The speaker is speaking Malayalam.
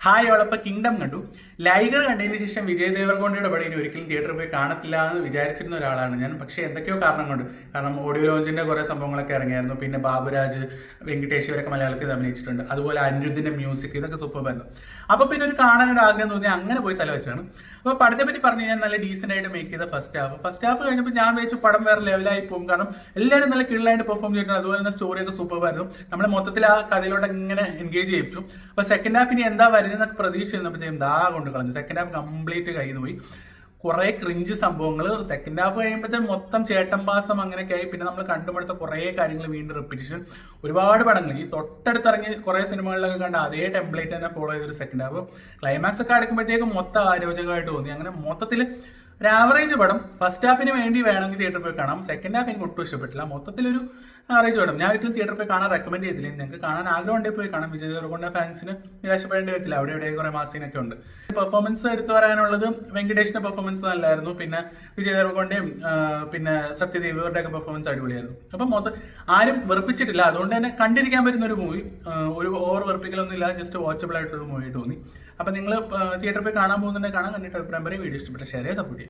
ഹായ് അവളപ്പോൾ കിങ്ഡം കണ്ടു. ലൈഗർ കണ്ടതിന് ശേഷം വിജയ് ദേവരകൊണ്ടയുടെ പടം ഇനി ഒരിക്കലും തിയേറ്ററിൽ പോയി കാണത്തില്ല എന്ന് വിചാരിച്ചിരുന്ന ഒരാളാണ് ഞാൻ. പക്ഷേ എന്തൊക്കെയോ കാരണം കൊണ്ട്, കാരണം ഓഡിയോ ലോഞ്ചിൻ്റെ കുറേ സംഭവങ്ങളൊക്കെ ഇറങ്ങിയായിരുന്നു. പിന്നെ ബാബുരാജ്, വെങ്കിടേഷ് ഇവരൊക്കെ മലയാളത്തിൽ അഭിനയിച്ചിട്ടുണ്ട്. അതുപോലെ അനിരുദ്ധിൻ്റെ മ്യൂസിക്, ഇതൊക്കെ സൂപ്പറായിരുന്നു. അപ്പോൾ പിന്നെ ഒരു കാണാനൊരു ആഗ്രഹം തോന്നി, അങ്ങനെ പോയി തല വെച്ചാണ്. അപ്പോൾ പടത്തെ പറ്റി പറഞ്ഞു കഴിഞ്ഞാൽ നല്ല ഡീസൻ്റ് ആയിട്ട് മേക്ക് ചെയ്ത ഫസ്റ്റ് ഹാഫ് കഴിഞ്ഞപ്പോൾ ഞാൻ വെച്ചു പടം വേറെ ലെവലായി പോകും. കാരണം എല്ലാവരും നല്ല കിള്ളായിട്ട് പെർഫോം ചെയ്തിട്ടുണ്ട്. അതുപോലെ തന്നെ സ്റ്റോറിയൊക്കെ സൂപ്പറായിരുന്നു. നമ്മൾ മൊത്തത്തിൽ ആ കഥയിലോട്ട് ഇങ്ങനെ എൻഗേജ് ചെയ്യിച്ചു. അപ്പോൾ സെക്കൻഡ് ഹാഫ് ഇനി എന്താ വരുന്നതെന്നൊക്കെ പ്രതീക്ഷ ഇരുന്നപ്പോഴത്തേക്കും കൊണ്ട് കളഞ്ഞു. സെക്കൻഡ് ഹാഫ് കംപ്ലീറ്റ് കയ്യിൽ നിന്ന് പോയി. കുറേ ക്രിഞ്ച് സംഭവങ്ങൾ. സെക്കൻഡ് ഹാഫ് കഴിയുമ്പോഴത്തെ മൊത്തം ചേട്ടൻ പാസം അങ്ങനെയൊക്കെ ആയി. പിന്നെ നമ്മൾ കണ്ടുപിടുത്ത കുറേ കാര്യങ്ങൾ വീണ്ടും റിപ്പീറ്റേഷൻ. ഒരുപാട് പടങ്ങൾ ഈ തൊട്ടടുത്തിറങ്ങി കുറേ സിനിമകളിലൊക്കെ കണ്ട അതേ ടെംപ്ലേറ്റ് തന്നെ ഫോളോ ചെയ്തൊരു സെക്കൻഡ് ഹാഫ്. ക്ലൈമാക്സ് ഒക്കെ അടുക്കുമ്പോഴത്തേക്കും മൊത്തം അരോചകമായിട്ട് തോന്നി. അങ്ങനെ മൊത്തത്തിൽ ഒരു ആവറേജ് പടം. ഫസ്റ്റ് ഹാഫിന് വേണ്ടി വേണമെങ്കിൽ തിയേറ്ററിൽ പോയി കാണാം. സെക്കൻഡ് ഹാഫ് എനിക്ക് ഒട്ടും ഇഷ്ടപ്പെട്ടില്ല. മൊത്തത്തിലൊരു ആവറേജ് പടം. ഞാൻ ഒരിക്കലും തിയേറ്ററിൽ പോയി കാണാൻ റെക്കമെൻഡ് ചെയ്തില്ല. നിങ്ങൾക്ക് കാണാൻ ആഗ്രഹം ഉണ്ടെങ്കിൽ പോയി കാണാം. വിജയ് ദേവരകൊണ്ട ഫാൻസിന് നിരാശപ്പെടേണ്ടി വരത്തില്ല. അവിടെ ഇവിടെ കുറേ മാസീനൊക്കെ ഉണ്ട്. പെർഫോമൻസ് എടുത്തു പറയാനുള്ളത് വെങ്കടേഷിന്റെ പെർഫോമൻസ് നല്ലായിരുന്നു. പിന്നെ വിജയ് ദേവരകൊണ്ടയും പിന്നെ സത്യദേവ് ഇവരുടെയൊക്കെ പെർഫോമൻസ് അടിപൊളിയായിരുന്നു. അപ്പം മൊത്തം ആരും വെറുപ്പിച്ചിട്ടില്ല. അതുകൊണ്ട് തന്നെ കണ്ടിരിക്കാൻ പറ്റുന്ന ഒരു മൂവി. ഒരു ഓവർ വെറുപ്പിക്കലൊന്നും ഇല്ല, ജസ്റ്റ് വാച്ചബിൾ ആയിട്ടുള്ള മൂവി തോന്നി. അപ്പം നിങ്ങൾ തിയേറ്ററിൽ പോയി കാണാൻ പോകുന്നുണ്ടെങ്കിൽ കാണാൻ. കണ്ടിട്ട് അഭിപ്രായം പറയും. വീഡിയോ ഇഷ്ടപ്പെട്ട ഷെയർ ചെയ്യുക, സപ്പോർട്ട് ചെയ്യുക.